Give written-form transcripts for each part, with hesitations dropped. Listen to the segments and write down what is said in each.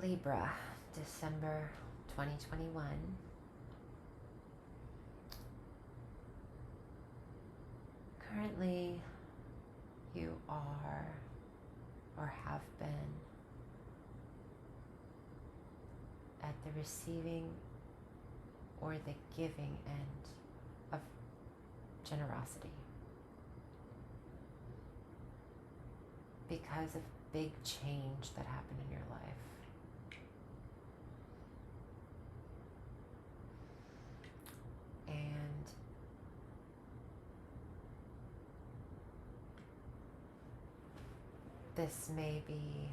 Libra, December 2021. Currently, you are or have been at the receiving or the giving end of generosity because of big change that happened in your life. And this may be,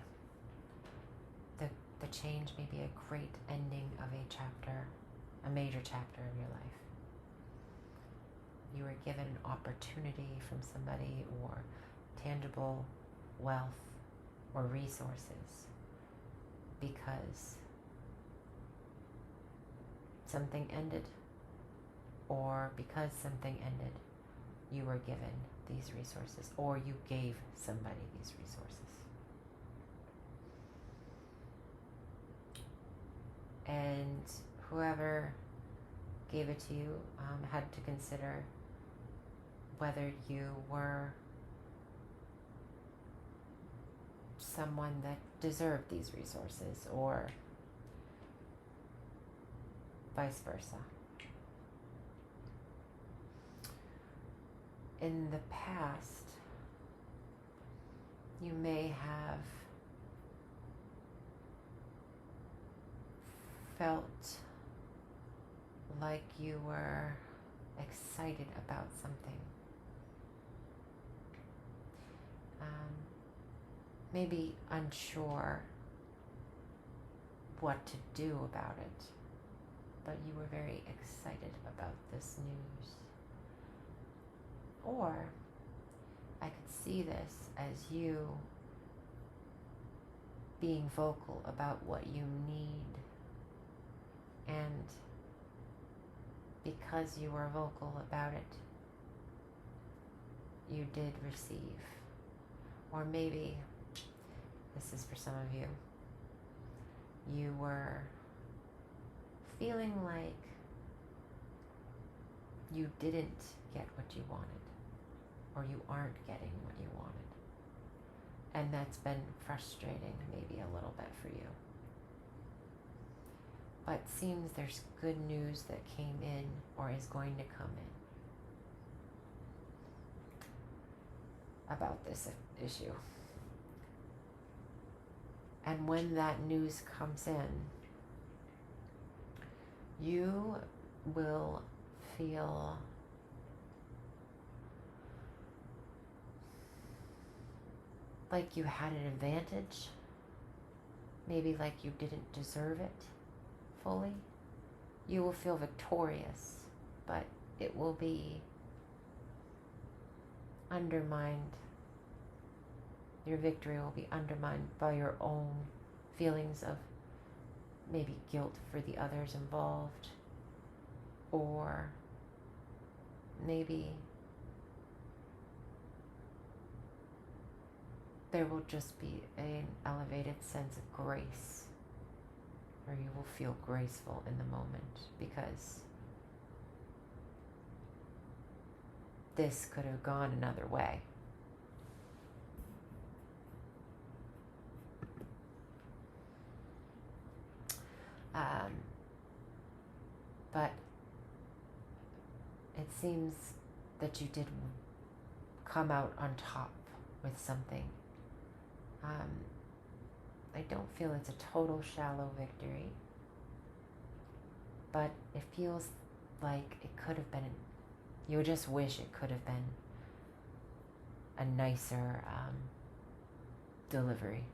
the change may be a great ending of a chapter, a major chapter of your life. You were given an opportunity from somebody or tangible wealth or resources because something ended, or because something ended, you were given these resources, or you gave somebody these resources. And whoever gave it to you had to consider whether you were someone that deserved these resources or vice versa. In the past, you may have felt like you were excited about something. Maybe unsure what to do about it, but you were very excited about this news. Or I could see this as you being vocal about what you need, and because you were vocal about it, you did receive. Or maybe, this is for some of you, you were feeling like you didn't get what you wanted, or you aren't getting what you wanted. And that's been frustrating maybe a little bit for you. But it seems there's good news that came in or is going to come in about this issue. And when that news comes in, you will feel like you had an advantage, maybe like you didn't deserve it fully. You will feel victorious, but it will be undermined. Your victory will be undermined by your own feelings of maybe guilt for the others involved, or maybe there will just be an elevated sense of grace, or you will feel graceful in the moment because this could have gone another way. But it seems that you did come out on top with something. I don't feel it's a total shallow victory, but it feels like it could have been, you just wish it could have been a nicer delivery,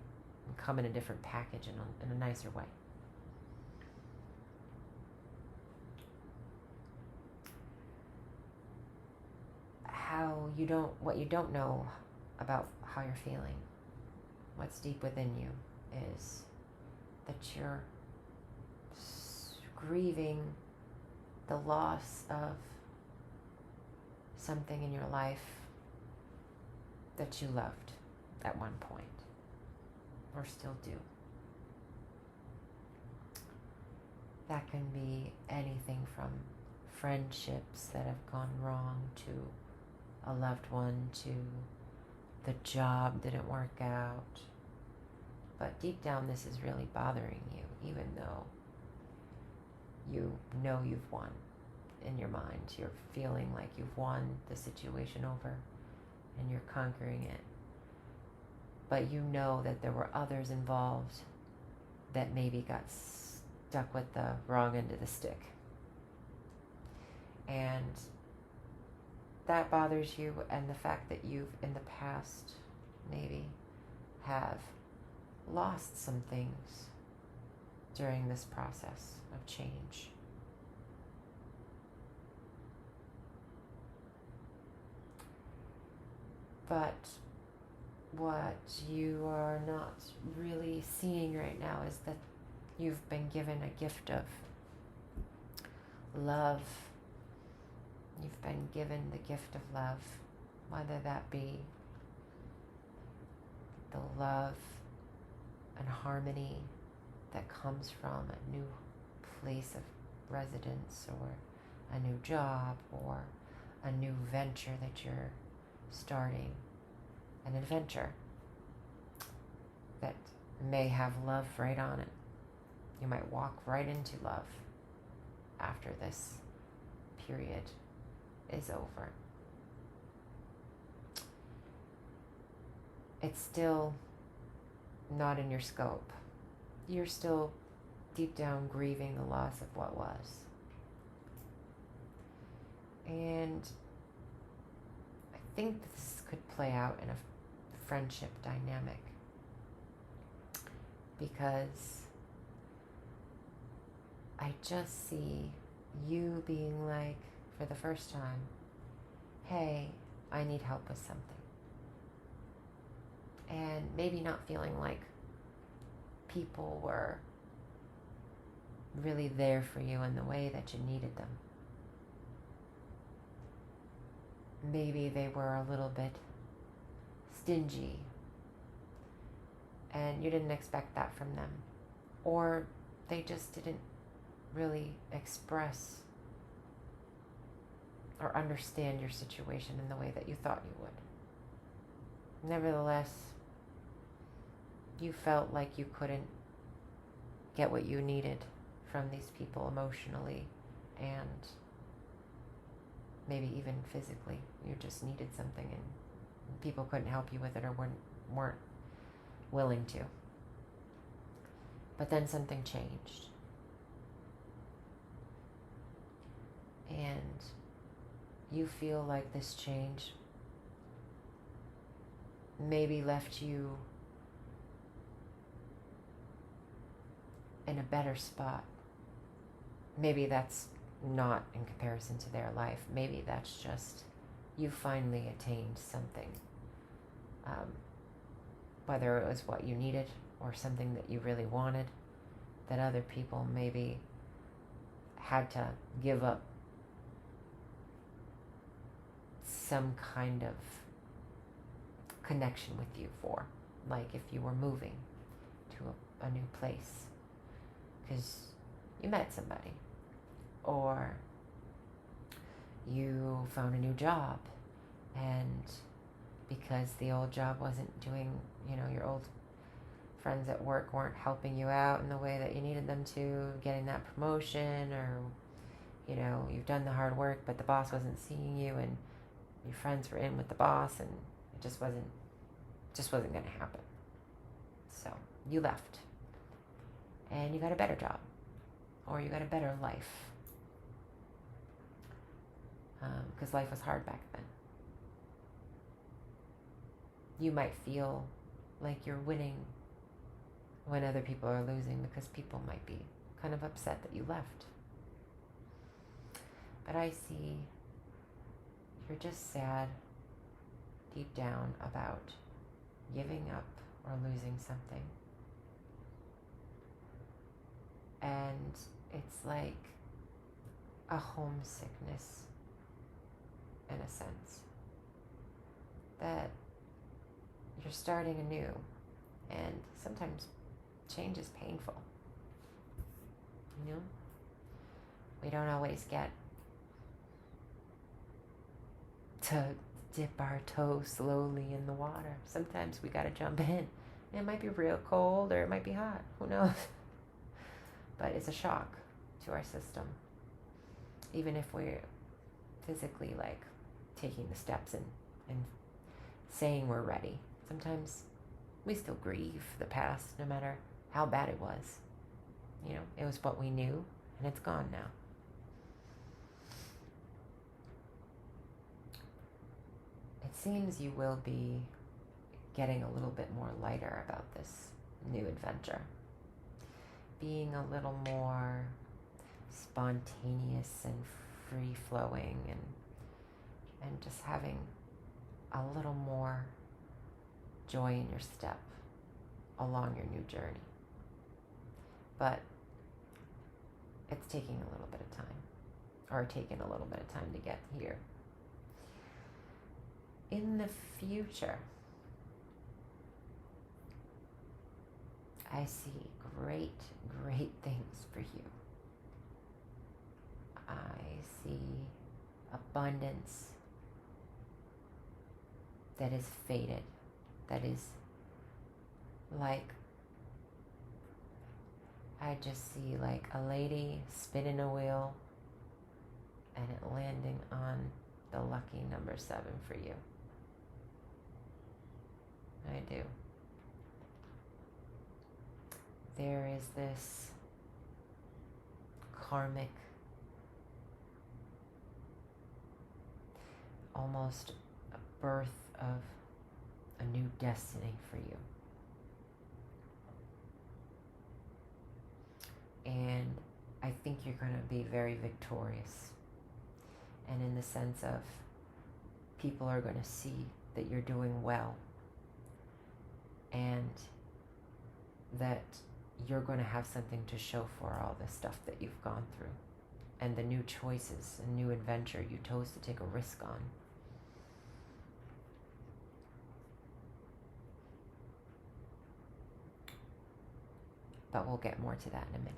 and come in a different package in a nicer way. What you don't know about how you're feeling, what's deep within you, is that you're grieving the loss of something in your life that you loved at one point, or still do. That can be anything from friendships that have gone wrong to a loved one, to the job didn't work out. But deep down, this is really bothering you, even though you know you've won in your mind. You're feeling like you've won the situation over and you're conquering it. But you know that there were others involved that maybe got stuck with the wrong end of the stick. And that bothers you, and the fact that you've in the past maybe have lost some things during this process of change. But what you are not really seeing right now is that you've been given a gift of love. You've been given the gift of love, whether that be the love and harmony that comes from a new place of residence, or a new job, or a new venture that you're starting, an adventure that may have love right on it. You might walk right into love after this period is over. It's still not in your scope. You're still deep down grieving the loss of what was. And I think this could play out in a friendship dynamic, because I just see you being like, for the first time, hey, I need help with something. And maybe not feeling like people were really there for you in the way that you needed them. Maybe they were a little bit stingy and you didn't expect that from them. Or they just didn't really express or understand your situation in the way that you thought you would. Nevertheless, you felt like you couldn't get what you needed from these people emotionally and maybe even physically. You just needed something and people couldn't help you with it, or weren't willing to. But then something changed. And you feel like this change maybe left you in a better spot. Maybe that's not in comparison to their life. Maybe that's just you finally attained something. Whether it was what you needed or something that you really wanted, that other people maybe had to give up some kind of connection with you for. Like if you were moving to a new place because you met somebody, or you found a new job, and because the old job wasn't doing, your old friends at work weren't helping you out in the way that you needed them to, getting that promotion, or, you've done the hard work, but the boss wasn't seeing you, and your friends were in with the boss, and it just wasn't going to happen. So you left, and you got a better job, or you got a better life, because life was hard back then. You might feel like you're winning when other people are losing, because people might be kind of upset that you left. But I see you're just sad deep down about giving up or losing something. And it's like a homesickness, in a sense, that you're starting anew, and sometimes change is painful, We don't always get to dip our toe slowly in the water. Sometimes we got to jump in. It might be real cold or it might be hot. Who knows? But it's a shock to our system. Even if we're physically like taking the steps and saying we're ready. Sometimes we still grieve the past no matter how bad it was. You know, it was what we knew and it's gone now. It seems you will be getting a little bit more lighter about this new adventure. Being a little more spontaneous and free-flowing and just having a little more joy in your step along your new journey. But it's taking a little bit of time, or taking a little bit of time to get here. In the future, I see great, great things for you. I see abundance that is faded, that is like, I just see like a lady spinning a wheel and it landing on the lucky number 7 for you. I do. There is this karmic, almost a birth of a new destiny for you. And I think you're going to be very victorious. And in the sense of people are going to see that you're doing well. And that you're going to have something to show for all the stuff that you've gone through. And the new choices and new adventure you chose to take a risk on. But we'll get more to that in a minute.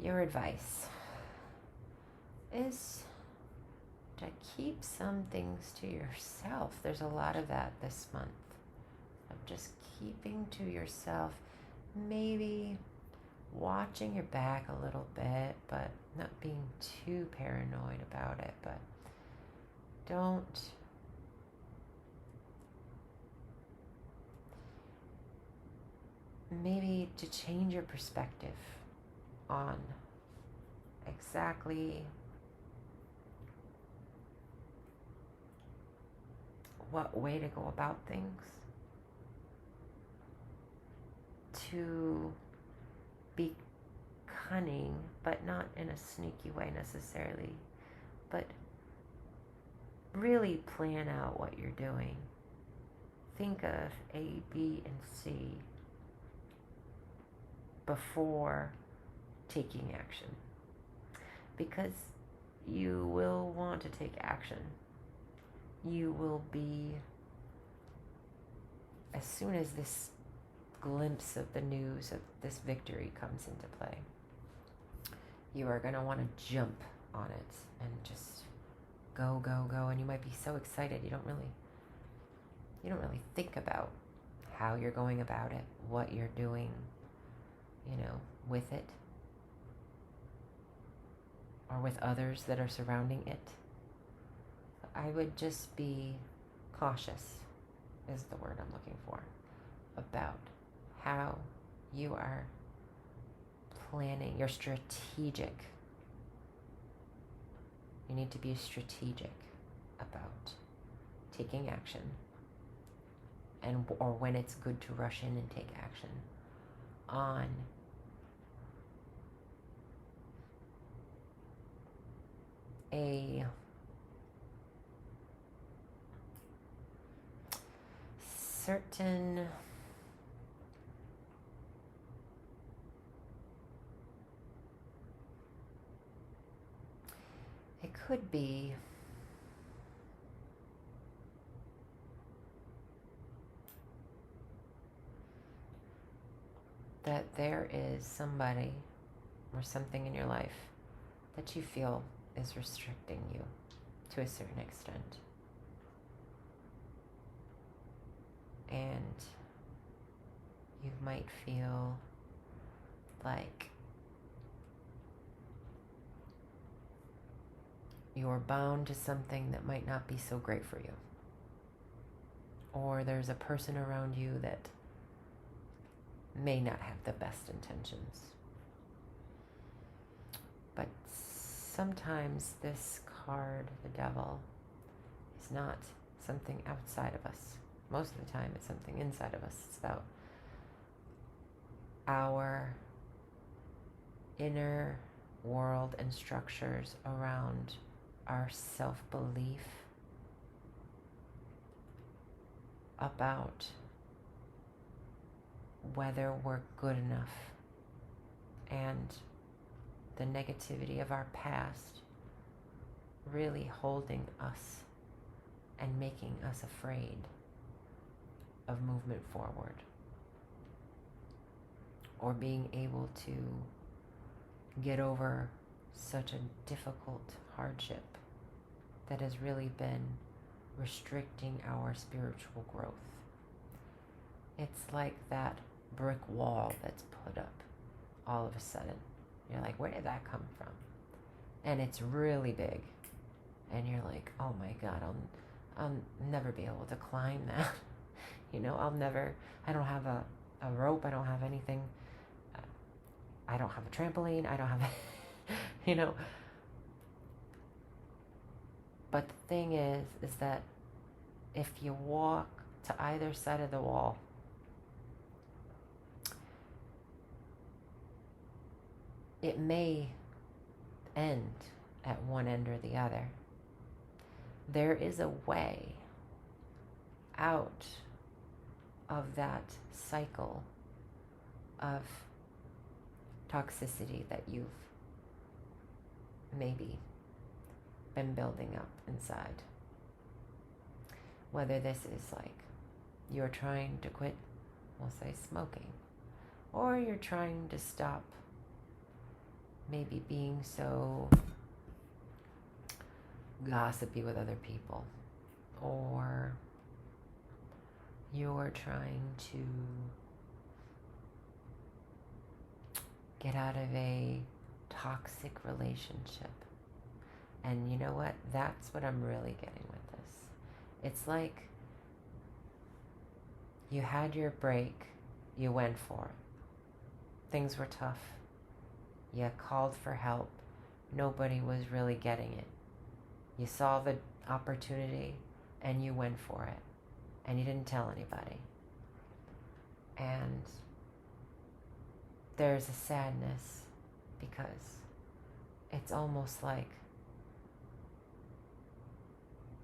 Your advice is to keep some things to yourself. There's a lot of that this month. Of just keeping to yourself. Maybe watching your back a little bit, but not being too paranoid about it. But don't maybe to change your perspective on exactly what way to go about things, to be cunning, but not in a sneaky way necessarily, but really plan out what you're doing. Think of A, B, and C before taking action, because you will want to take action. You will be, as soon as this glimpse of the news of this victory comes into play, you are going to want to jump on it and just go, go, go. And you might be so excited you don't really think about how you're going about it, what you're doing, with it, or with others that are surrounding it. I would just be cautious, is the word I'm looking for, about how you are planning. You're strategic. You need to be strategic about taking action, or when it's good to rush in and take action on a certain it could be that there is somebody or something in your life that you feel is restricting you to a certain extent. And you might feel like you're bound to something that might not be so great for you. Or there's a person around you that may not have the best intentions. But sometimes this card, the devil, is not something outside of us. Most of the time it's something inside of us. It's about our inner world and structures around our self-belief about whether we're good enough, and the negativity of our past really holding us and making us afraid of movement forward, or being able to get over such a difficult hardship that has really been restricting our spiritual growth. It's like that brick wall that's put up all of a sudden. You're like, where did that come from? And it's really big. And you're like, oh my God, I'll never be able to climb that. I don't have a rope, I don't have anything. I don't have a trampoline, I don't have, But the thing is that if you walk to either side of the wall, it may end at one end or the other. There is a way out of that cycle of toxicity that you've maybe been building up inside. Whether this is like you're trying to quit, we'll say smoking, or you're trying to stop maybe being so gossipy with other people, or you're trying to get out of a toxic relationship. And you know what? That's what I'm really getting with this. It's like you had your break, you went for it. Things were tough. You called for help. Nobody was really getting it. You saw the opportunity and you went for it. And you didn't tell anybody. And there's a sadness because it's almost like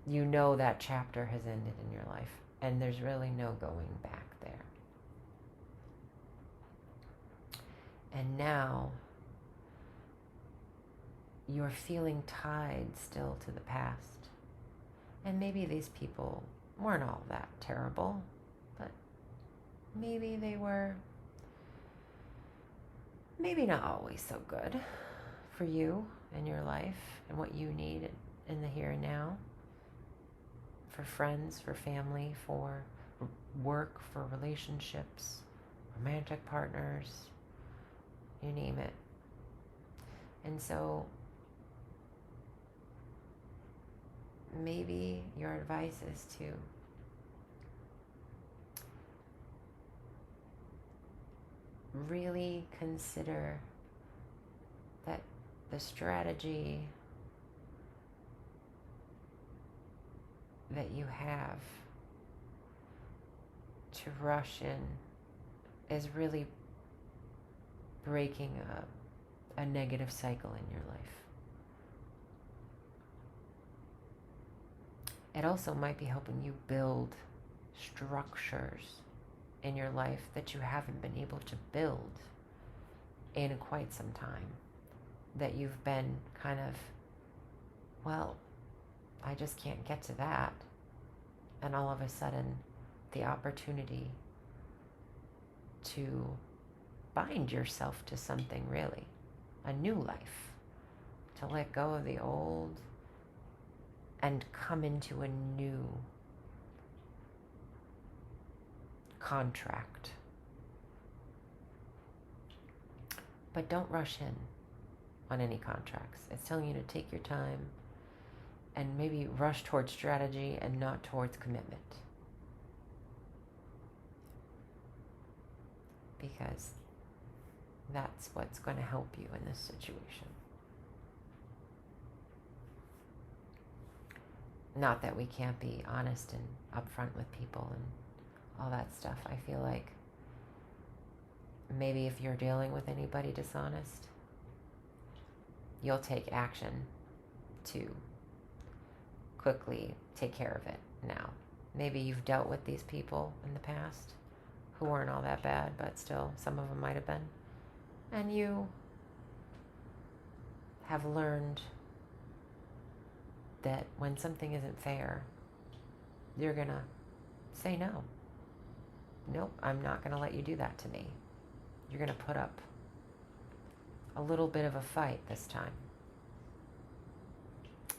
you know that chapter has ended in your life and there's really no going back there. And now you're feeling tied still to the past. And maybe these people weren't all that terrible, but maybe they were maybe not always so good for you and your life and what you need in the here and now, for friends, for family, for work, for relationships, romantic partners, you name it. And so maybe your advice is to really consider that the strategy that you have to rush in is really breaking a negative cycle in your life. It also might be helping you build structures in your life that you haven't been able to build in quite some time. That you've been kind of, well, I just can't get to that. And all of a sudden, the opportunity to bind yourself to something really, a new life, to let go of the old and come into a new contract. But don't rush in on any contracts. It's telling you to take your time and maybe rush towards strategy and not towards commitment. Because that's what's going to help you in this situation. Not that we can't be honest and upfront with people and all that stuff. I feel like maybe if you're dealing with anybody dishonest, you'll take action to quickly take care of it now. Maybe you've dealt with these people in the past who weren't all that bad, but still, some of them might have been. And you have learned that when something isn't fair, you're going to say no. Nope, I'm not going to let you do that to me. You're going to put up a little bit of a fight this time.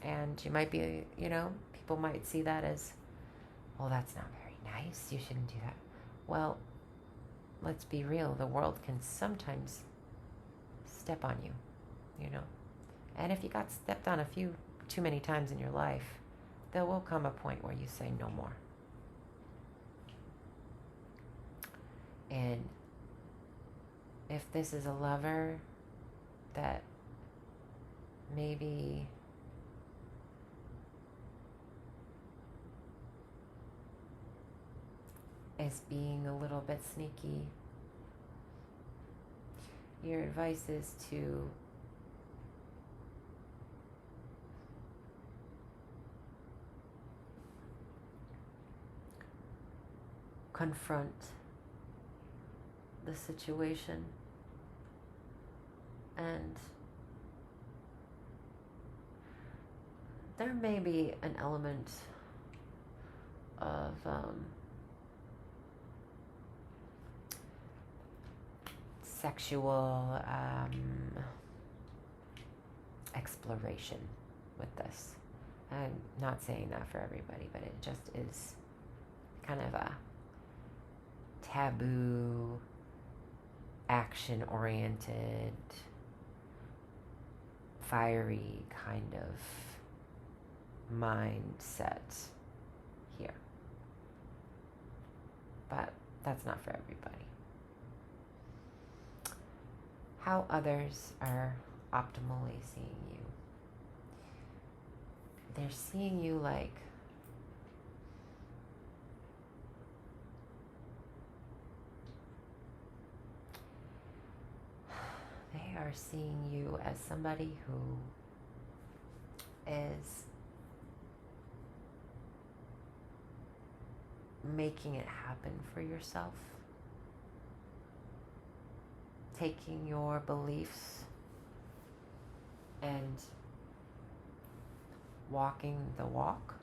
And you might be, people might see that as, well, that's not very nice. You shouldn't do that. Well, let's be real. The world can sometimes step on you, And if you got stepped on a few too many times in your life, there will come a point where you say no more. And if this is a lover that maybe is being a little bit sneaky, your advice is to confront the situation and there may be an element of sexual exploration with this. I'm not saying that for everybody, but it just is kind of a taboo, action-oriented, fiery kind of mindset here. But that's not for everybody. How others are optimally seeing you. They're seeing you like they are seeing you as somebody who is making it happen for yourself, taking your beliefs and walking the walk,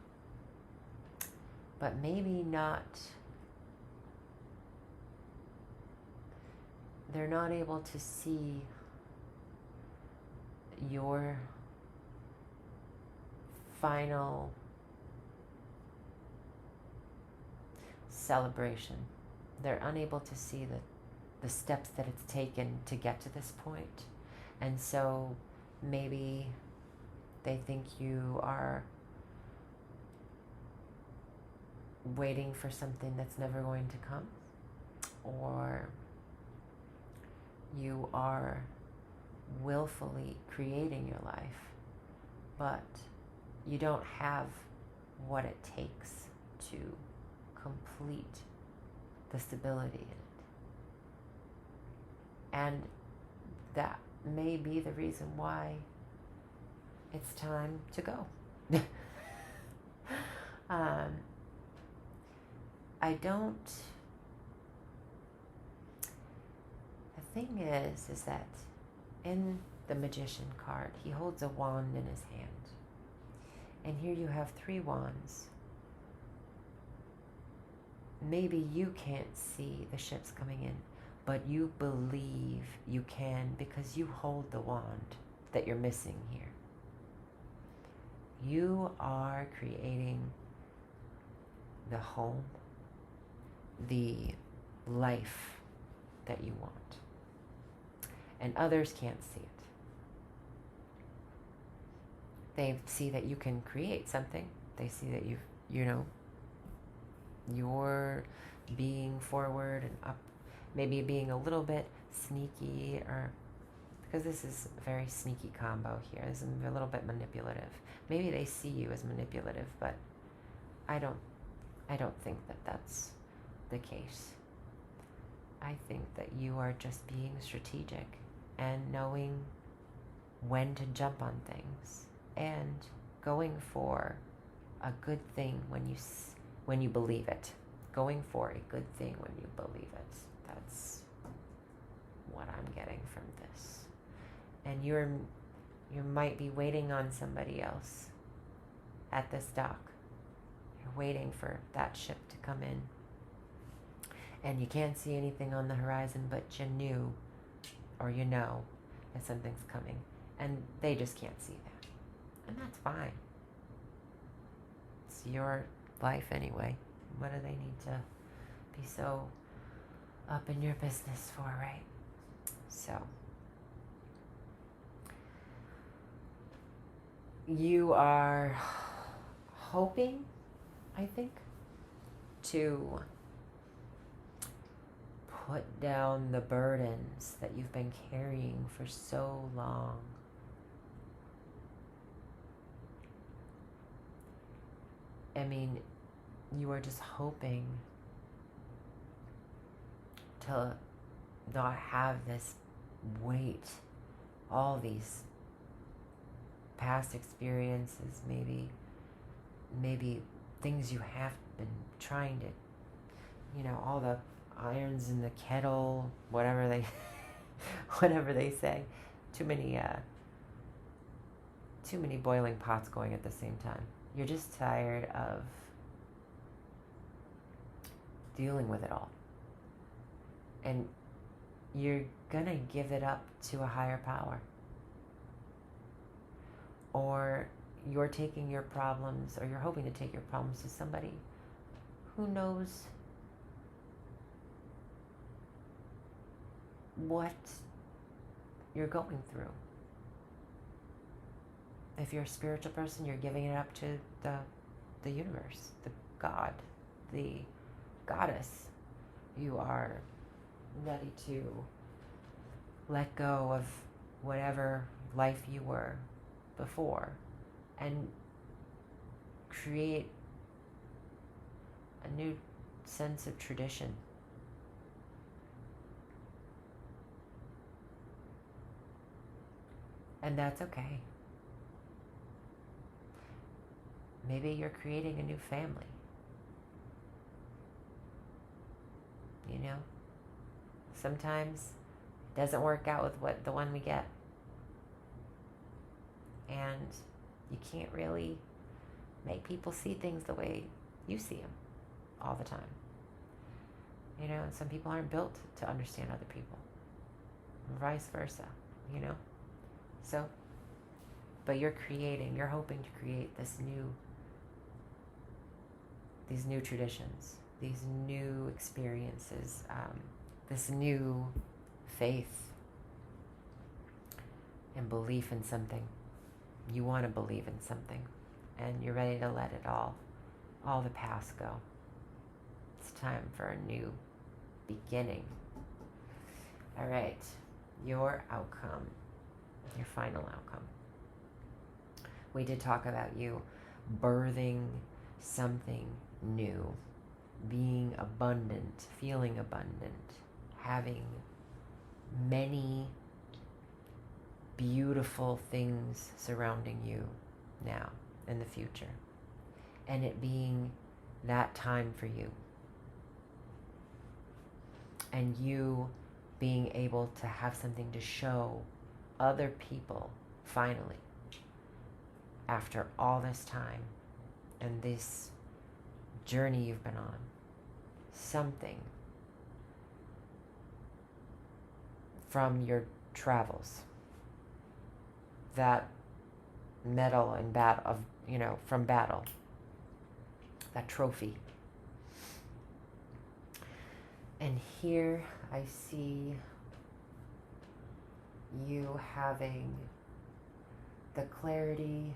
but maybe not, they're not able to see your final celebration. They're unable to see the steps that it's taken to get to this point. And so maybe they think you are waiting for something that's never going to come, or you are willfully creating your life, but you don't have what it takes to complete the stability in it. And that may be the reason why it's time to go. The thing is that in the Magician card, he holds a wand in his hand. And here you have 3 wands. Maybe you can't see the ships coming in, but you believe you can because you hold the wand that you're missing here. You are creating the home, the life that you want. And others can't see it. They see that you can create something. They see that you're being forward and up, maybe being a little bit sneaky, or because this is a very sneaky combo here. This is a little bit manipulative. Maybe they see you as manipulative, but I don't think that that's the case. I think that you are just being strategic and knowing when to jump on things and going for a good thing when you believe it. Going for a good thing when you believe it. That's what I'm getting from this. And you might be waiting on somebody else at this dock. You're waiting for that ship to come in. And you can't see anything on the horizon, but you knew, or you know, that something's coming. And they just can't see that. And that's fine. It's your life anyway. What do they need to be so up in your business for, right? So, you are hoping, I think, to put down the burdens that you've been carrying for so long. I mean, you are just hoping to not have this weight, all these past experiences, maybe things you have been trying to, all the irons in the kettle, whatever they say. Too many boiling pots going at the same time. You're just tired of dealing with it all. And you're gonna give it up to a higher power. Or you're taking your problems, or you're hoping to take your problems to somebody who knows what you're going through. If you're a spiritual person, you're giving it up to the universe, the God, the goddess. You are ready to let go of whatever life you were before and create a new sense of tradition. And that's okay. Maybe you're creating a new family. Sometimes it doesn't work out with the one we get. And you can't really make people see things the way you see them all the time. Some people aren't built to understand other people. Vice versa, So, but you're hoping to create these new traditions, these new experiences, this new faith and belief in something. You want to believe in something, and you're ready to let it all the past go. It's time for a new beginning. All right, your outcome, your final outcome. We did talk about you birthing something new, being abundant, feeling abundant, having many beautiful things surrounding you now in the future, and it being that time for you, and you being able to have something to show other people finally after all this time and this journey you've been on, something from your travels. That medal and from battle. That trophy. And here I see you having the clarity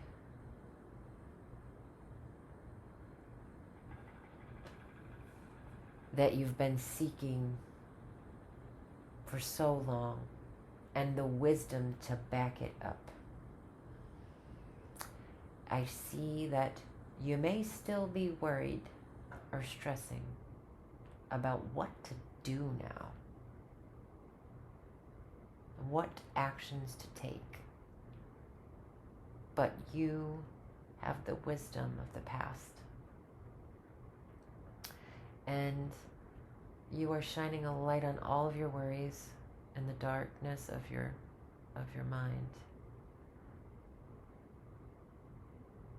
that you've been seeking for so long, and the wisdom to back it up. I see that you may still be worried or stressing about what to do now, what actions to take. But you have the wisdom of the past. And you are shining a light on all of your worries and the darkness of your mind.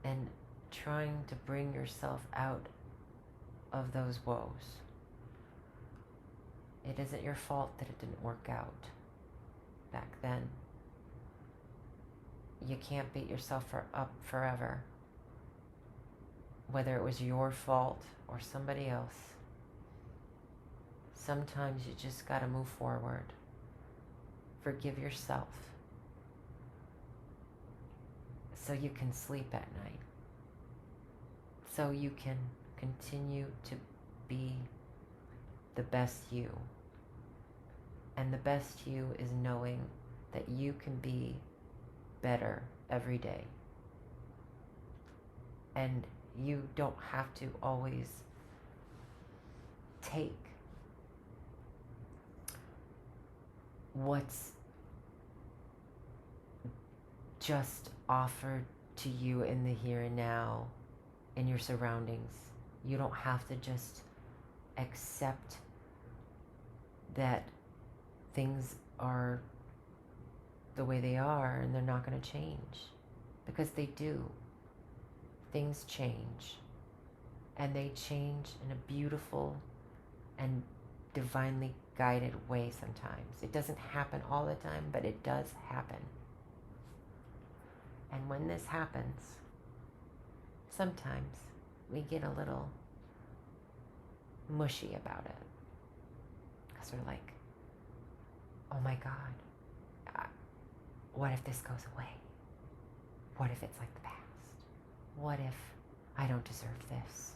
And trying to bring yourself out of those woes. It isn't your fault that it didn't work out back then. You can't beat yourself up forever, whether it was your fault or somebody else. Sometimes you just gotta move forward. Forgive yourself so you can sleep at night, so you can continue to be the best you. And the best you is knowing that you can be better every day. And you don't have to always take what's just offered to you in the here and now, in your surroundings. You don't have to just accept that things are the way they are and they're not going to change, because they do. Things change, and they change in a beautiful and divinely guided way sometimes. It doesn't happen all the time, but it does happen. And when this happens, sometimes we get a little mushy about it, because we're like, oh my God, what if this goes away? What if it's like the past? What if I don't deserve this?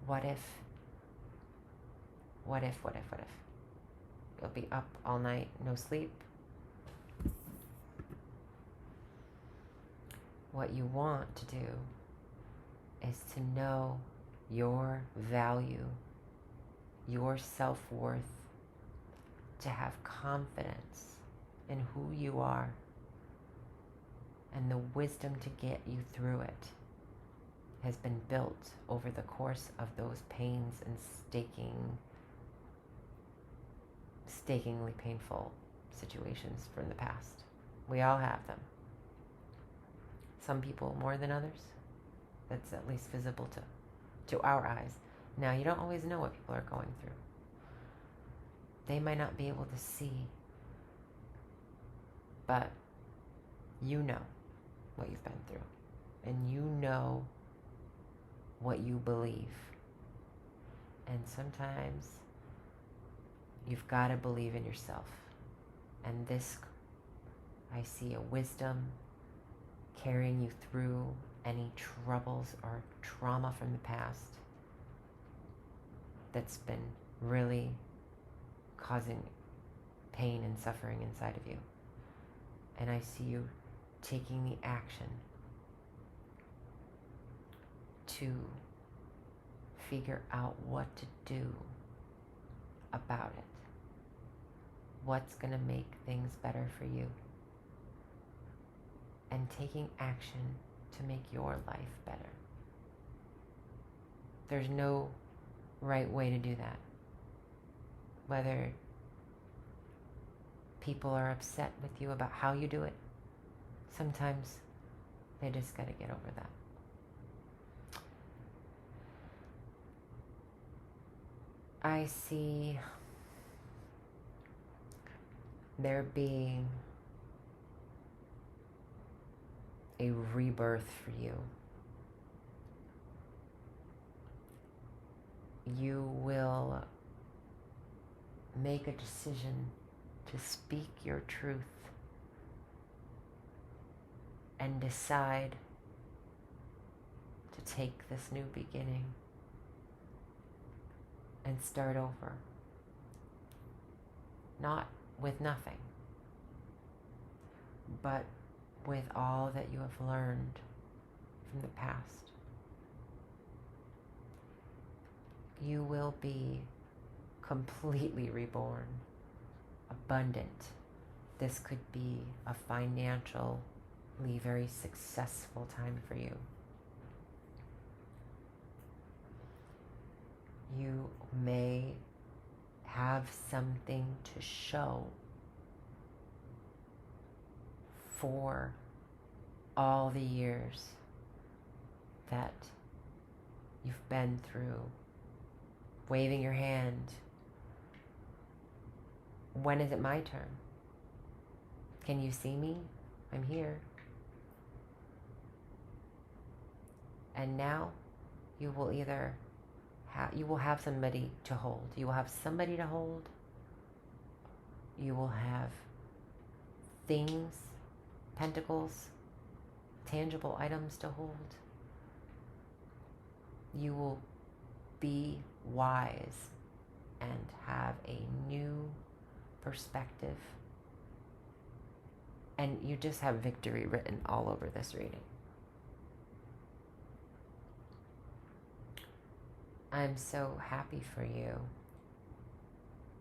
What if? You'll be up all night, no sleep. What you want to do is to know your value, your self-worth, to have confidence in who you are, and the wisdom to get you through it has been built over the course of those pains and stakingly painful situations from the past. We all have them. Some people more than others. That's at least visible to our eyes. Now, you don't always know what people are going through. They might not be able to see, but you know what you've been through, and you know what you believe. And sometimes you've got to believe in yourself. And this, I see a wisdom carrying you through any troubles or trauma from the past that's been really causing pain and suffering inside of you. And I see you taking the action to figure out what to do about it. What's going to make things better for you. And taking action to make your life better. There's no right way to do that. Whether people are upset with you about how you do it, sometimes they just got to get over that. I see there being a rebirth for you. You will make a decision to speak your truth and decide to take this new beginning and start over. Not with nothing, but with all that you have learned from the past. You will be completely reborn, abundant. This could be a financially very successful time for you. You may have something to show for all the years that you've been through, waving your hand. When is it my turn? Can you see me? I'm here. And now you will either you will have somebody to hold. You will have somebody to hold. You will have things, pentacles, tangible items to hold. You will be wise and have a new perspective. And you just have victory written all over this reading. I'm so happy for you.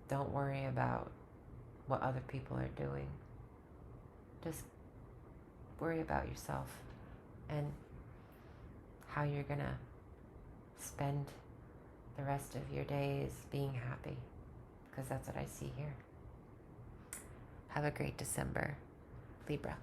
Don't worry about what other people are doing. Just worry about yourself and how you're gonna spend the rest of your days being happy, because that's what I see here. Have a great December, Libra.